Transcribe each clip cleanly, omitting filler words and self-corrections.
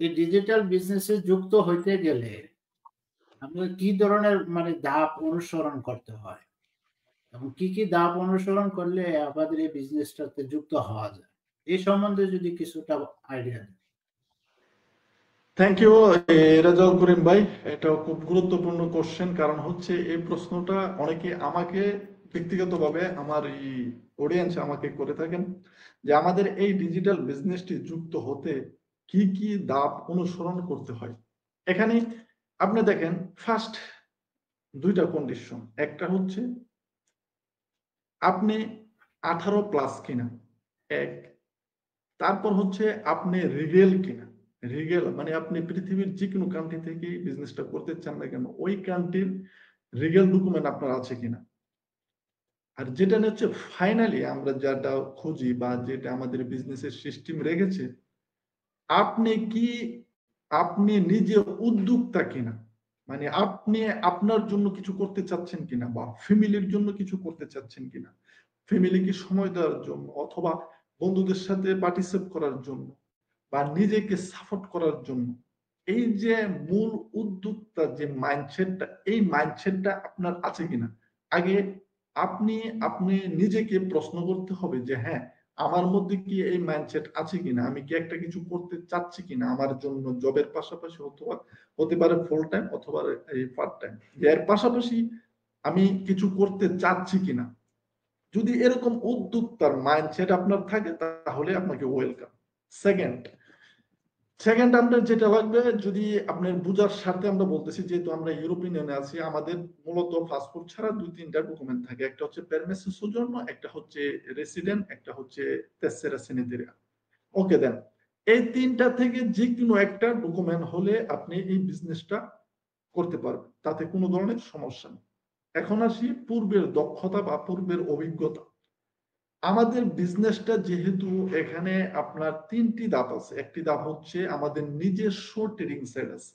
এই ডিজিটাল বিজনেসে যুক্ত হইতে গেলে আমাদের কি ধরনের মানে ধাপ অনুসরণ করতে হয় এবং কি কি ধাপ অনুসরণ করলে আমাদের এই বিজনেসটাতে যুক্ত হওয়া যায়, এই সম্বন্ধে যদি কিছুটা আইডিয়া দেন। থ্যাংক ইউ রেজাউল করিম ভাই। এটাও খুব গুরুত্বপূর্ণ কোশ্চেন, কারণ হচ্ছে এই প্রশ্নটা অনেকে আমাকে ব্যক্তিগতভাবে আমার এই অডিয়েন্স আমাকে করে থাকেন যে আমাদের এই ডিজিটাল বিজনেসটি যুক্ত হতে কি কি ধাপ অনুসরণ করতে হয়। এখানে আপনি দেখেন ফার্স্ট দুইটা কন্ডিশন, একটা হচ্ছে আপনি 18+ কিনা, এক। তারপর হচ্ছে আপনি রিগেল কিনা। রিগেল মানে আপনি পৃথিবীর যে কোনো কান্ট্রি থেকে বিজনেসটা করতে চান না কেন, ওই কান্ট্রির রিগেল ডকুমেন্ট আপনার আছে কিনা। আর যেটা হচ্ছে ফাইনালি আমরা যেটা খুঁজি বা যেটা আমাদের বিজনেসের সিস্টেম রেখেছে, আপনি কি আপনি নিজে উদ্যোক্তা কিনা, মানে আপনি আপনার জন্য কিছু করতে চাচ্ছেন কিনা বা ফ্যামিলির জন্য কিছু করতে চাচ্ছেন কিনা, ফ্যামিলিকে সময় দেওয়ার জন্য অথবা বন্ধুদের সাথে পার্টিসিপেট করার জন্য বা নিজেকে সাপোর্ট করার জন্য। এই যে মূল উদ্যোক্তা যে মাইন্ডসেটটা, এই মাইন্ডসেটটা আপনার আছে কিনা। আগে আপনি আপনি নিজেকে প্রশ্ন করতে হবে যে হ্যাঁ, আমার মধ্যে কি এই মাইন্ডসেট আছে কিনা, আমি কি একটা কিছু করতে চাচ্ছি কিনা আমার জন্য, জবের পাশাপাশি অথবা হতে পারে ফুল টাইম অথবা এই পার্ট টাইম, এর পাশাপাশি আমি কিছু করতে চাচ্ছি কিনা। যদি এরকম উদ্যোক্তার মাইন্ডসেট আপনার থাকে তাহলে আপনাকে ওয়েলকাম। সেকেন্ড সেকেন্ড আপনার যেটা লাগবে, যদি আপনার বুঝার স্বার্থে আমরা বলতেছি, যেহেতু আমরা ইউরোপিয়ান ইউনিয়নে আছি, আমাদের মূলত পাসপোর্ট ছাড়া দুই তিনটা ডকুমেন্ট থাকে, একটা হচ্ছে পারমিসো সোজর্নো, একটা হচ্ছে রেসিডেন্ট, একটা হচ্ছে তেসেরা সিনিদিরা। ওকে দেন, এই তিনটা থেকে যে কোনো একটা ডকুমেন্ট হলে আপনি এই বিজনেসটা করতে পারবেন, তাতে কোনো ধরনের সমস্যা নেই। এখন আসি পূর্বের দক্ষতা বা পূর্বের অভিজ্ঞতা। আমাদের বিজনেসটা যেহেতু এখানে আপনার তিনটি ধাপ আছে, একটি ধাপ হচ্ছে আমাদের নিজস্ব ট্রেডিং সাইট আছে।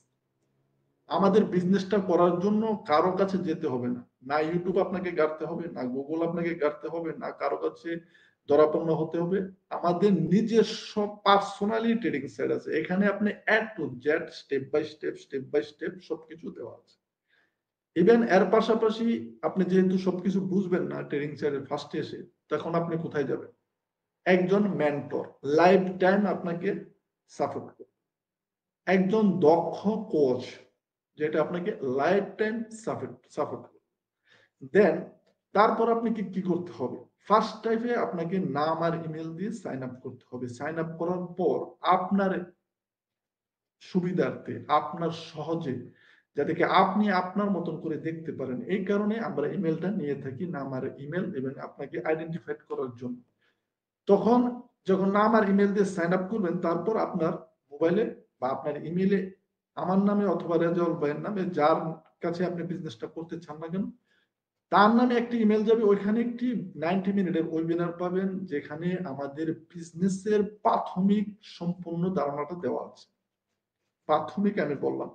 আমাদের বিজনেসটা করার জন্য কারো কাছে যেতে হবে না, না ইউটিউব আপনাকে গাড়তে হবে, না গুগল আপনাকে গাড়তে হবে, না কারো কাছে ধরাপন্ন হতে হবে। আমাদের নিজস্ব পার্সোনালি ট্রেডিং সাইট আছে, এখানে আপনি A to Z step by step সবকিছু দেওয়া আছে। ইভেন এর পাশাপাশি আপনি যেহেতু সবকিছু বুঝবেন না ট্রেডিং সাইডের ফার্স্টে এসে, তখন আপনি কোথায় যাবেন, একজন মেন্টর লাইফ টাইম আপনাকে সাপোর্ট করবে, একজন দক্ষ কোচ যেটা আপনাকে লাইফ টাইম সাপোর্ট করবে। দেন তারপর আপনি কি করতে হবে, ফার্স্ট টাইমে আপনাকে নাম আর ইমেল দিয়ে সাইন আপ করতে হবে। সাইন আপ করার পর আপনার সুবিধার্থে, আপনার সহজে, যাতে আপনি আপনার মতন করে দেখতে পারেন, এই কারণে আমরা ইমেলটা নিয়ে থাকি, নাম আর ইমেল, এবং আপনাকে আইডেন্টিফাই করার জন্য। তখন যখন নাম আর ইমেল দিয়ে সাইন আপ করবেন, তারপর আপনার মোবাইলে বা আপনার ইমেলে আমার নামে অথবা রেজাউল ভাইয়ের নামে, যার কাছে আপনি বিজনেসটা করতে চান না কেন, তার নামে একটি ইমেল যাবে। ওইখানে একটি 90 মিনিটের ওয়েবিনার পাবেন, যেখানে আমাদের বিজনেসের প্রাথমিক সম্পূর্ণ ধারণাটা দেওয়া আছে। প্রাথমিক আমি বললাম।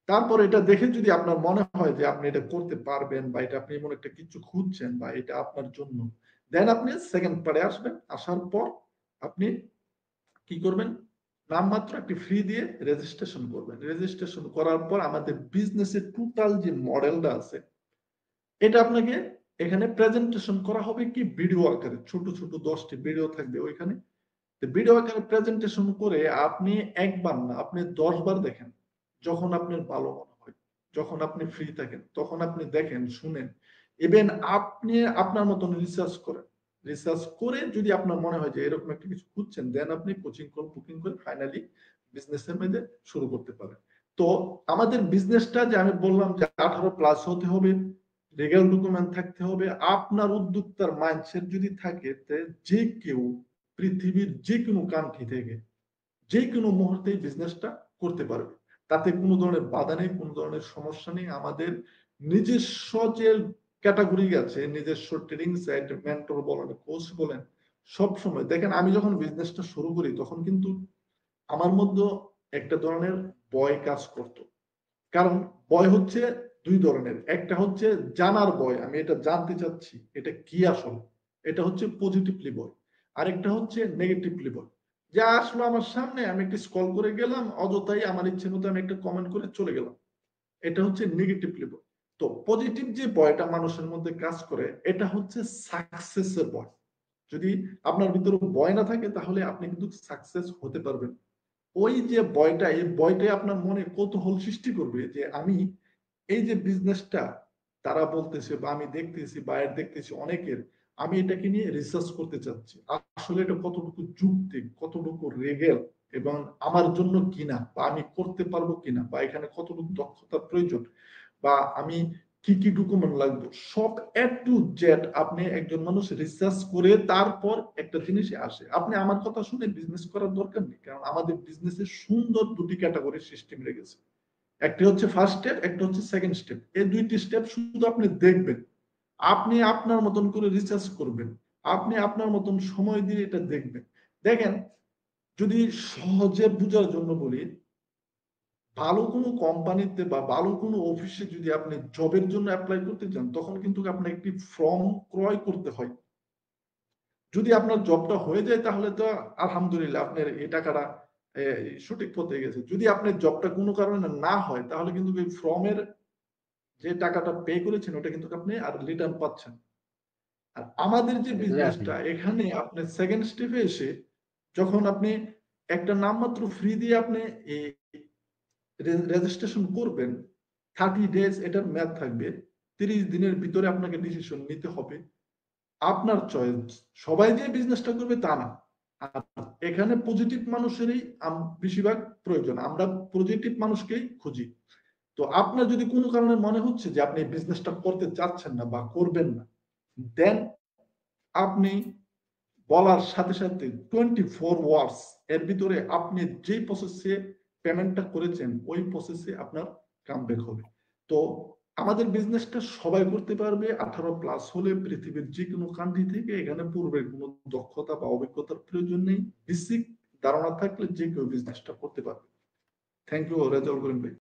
তারপর এটা দেখে যদি আপনার মনে হয় যে আপনি এটা করতে পারবেন বা এটা আপনি এমন একটা কিছু খুঁজছেন বা এটা আপনার জন্য, দেন আপনি সেকেন্ড পার্টে আসবেন। আসার পর আপনি কি করবেন, নামমাত্র একটি ফ্রি দিয়ে রেজিস্ট্রেশন করবেন। রেজিস্ট্রেশন করার পর আমাদের বিজনেসের টোটাল যে মডেলটা আছে, এটা আপনাকে এখানে প্রেজেন্টেশন করা হবে কি ভিডিও আকারে, ছোট ছোট 10টি ভিডিও থাকবে ওইখানে। ভিডিও আকারে প্রেজেন্টেশন করে আপনি একবার না, আপনি 10 বার দেখেন। যখন আপনার ভালো মনে হয়, যখন আপনি ফ্রি থাকেন, তখন আপনি দেখেন, শুনেন, ইভেন আপনি আপনার মতন রিসার্চ করেন। রিসার্চ করে যদি আপনার মনে হয় যে এরকম একটা কিছু খুঁজছেন, দেন আপনি কোচিং করে বুকিং করে ফাইনালি বিজনেসের মধ্যে শুরু করতে পারেন। তো আমাদের বিজনেসটা যে আমি বললাম যে 18+ হতে হবে, লিগ্যাল ডকুমেন্ট থাকতে হবে, আপনার উদ্যোক্তার মাইন্ডসেট যদি থাকে, যে কেউ পৃথিবীর যে কোনো কান্ট্রি থেকে যে কোনো মুহূর্তে বিজনেসটা করতে পারবে, তাতে কোনো ধরনের বাধা নেই, কোনো ধরনের সমস্যা নেই। আমাদের নিজস্ব যে ক্যাটাগরি আছে, নিজস্ব ট্রেনিং সাইট, মেন্টর বলেন, কোচ বলেন, সব সময় দেখেন, আমি যখন বিজনেসটা শুরু করি তখন কিন্তু আমার মধ্যে একটা ধরনের ভয় কাজ করতো। কারণ ভয় হচ্ছে দুই ধরনের, একটা হচ্ছে জানার ভয়, আমি এটা জানতে চাচ্ছি এটা কি আসলে, এটা হচ্ছে পজিটিভলি ভয়। আরেকটা হচ্ছে নেগেটিভলি ভয়, যা আসলো আমার সামনে, আমি একটু স্ক্রল করে গেলাম, অযথাই আমার ইচ্ছে মতো আমি একটা কমেন্ট করে চলে গেলাম। এটা হচ্ছে নেগেটিভলি ভয়। তো পজিটিভ যে ভয়টা মানুষের মধ্যে কাজ করে, এটা হচ্ছে সাকসেসের ভয়। যদি আপনার ভিতরে ভয় না থাকে তাহলে আপনি কিন্তু সাকসেস হতে পারবেন। ওই যে ভয়টা, এই ভয়টাই আপনার মনে কৌতূহল সৃষ্টি করবে যে আমি এই যে বিজনেসটা তারা বলতেছে বা আমি দেখতেছি বায়ের দেখতেছি অনেকের, আমি এটাকে নিয়ে রিসার্চ করতে চাচ্ছি, আসলে এটা কতটুকু যুক্তি, কতটুকু রেগেল এবং আমার জন্য কিনা, বা আমি করতে পারবো কিনা, বা এখানে কতটুকু দক্ষতার প্রয়োজন, বা আমি কি কি ডকুমেন্ট লাগবে, সব এ টু জেড আপনি একজন মানুষ রিসার্চ করে তারপর একটা জিনিসে আসে। আপনি আমার কথা শুনে বিজনেস করার দরকার নেই, কারণ আমাদের বিজনেসে সুন্দর দুটি ক্যাটাগরি সিস্টেম রেখেছে। একটা হচ্ছে ফার্স্ট স্টেপ, একটা হচ্ছে সেকেন্ড স্টেপ। এই দুইটি স্টেপ শুধু আপনি দেখবেন, আপনি আপনার মতন করে রিসার্চ করবেন, আপনি আপনার মতন সময় দিয়ে এটা দেখবেন। দেখেন, যদি সহজে বোঝার জন্য বলি, ভালো কোনো কোম্পানিতে বা ভালো কোনো অফিসে যদি আপনি জবের জন্য অ্যাপ্লাই করতে চান, তখন কিন্তু আপনার একটি ফর্ম ক্রয় করতে হয়। যদি আপনার জবটা হয়ে যায় তাহলে তো আলহামদুলিল্লাহ, আপনার এই টাকাটা সঠিক পথে গেছে। যদি আপনার জবটা কোনো কারণে না হয়, তাহলে কিন্তু এই ফর্মের যে টাকাটা পে করেছেন ওটা কিন্তু আপনি আর রিটার্ন পাচ্ছেন। আর আমাদের যে এক্সাক্টলি। বিজনেসটা, এখানে আপনি সেকেন্ড স্টেপে এসে যখন আপনি একটা নামমাত্র ফ্রি দিয়ে আপনি রেজিস্ট্রেশন করবেন, 30 ডেজ এটার মেয়াদ থাকবে। 30 দিনের ভিতরে আপনাকে ডিসিশন নিতে হবে, আপনার চয়েস। সবাই যে বিজনেসটা করবে তা না। আর এখানে পজিটিভ মানুষেরই বেশিরভাগ প্রয়োজন, আমরা পজিটিভ মানুষকেই খুঁজি। তো আপনার যদি কোনো কারণে মনে হচ্ছে যে আপনি বিজনেসটা করতে চাচ্ছেন না বা করবেন না, দেন আপনি বলার সাথে সাথে 24 আওয়ার্স এর ভিতরে আপনি যেই প্রসেসে পেমেন্টটা করেছেন ওই প্রসেসে আপনার কামব্যাক হবে। তো আমাদের বিজনেসটা সবাই করতে পারবে, 18+ হলে, পৃথিবীর যে কোনো কান্ট্রি থেকে। এখানে পূর্বের কোনো দক্ষতা বা অভিজ্ঞতার প্রয়োজন নেই, বেসিক ধারণা থাকলে যে কেউ বিজনেসটা করতে পারবে। থ্যাংক ইউ রেজাউল করিম ভাই।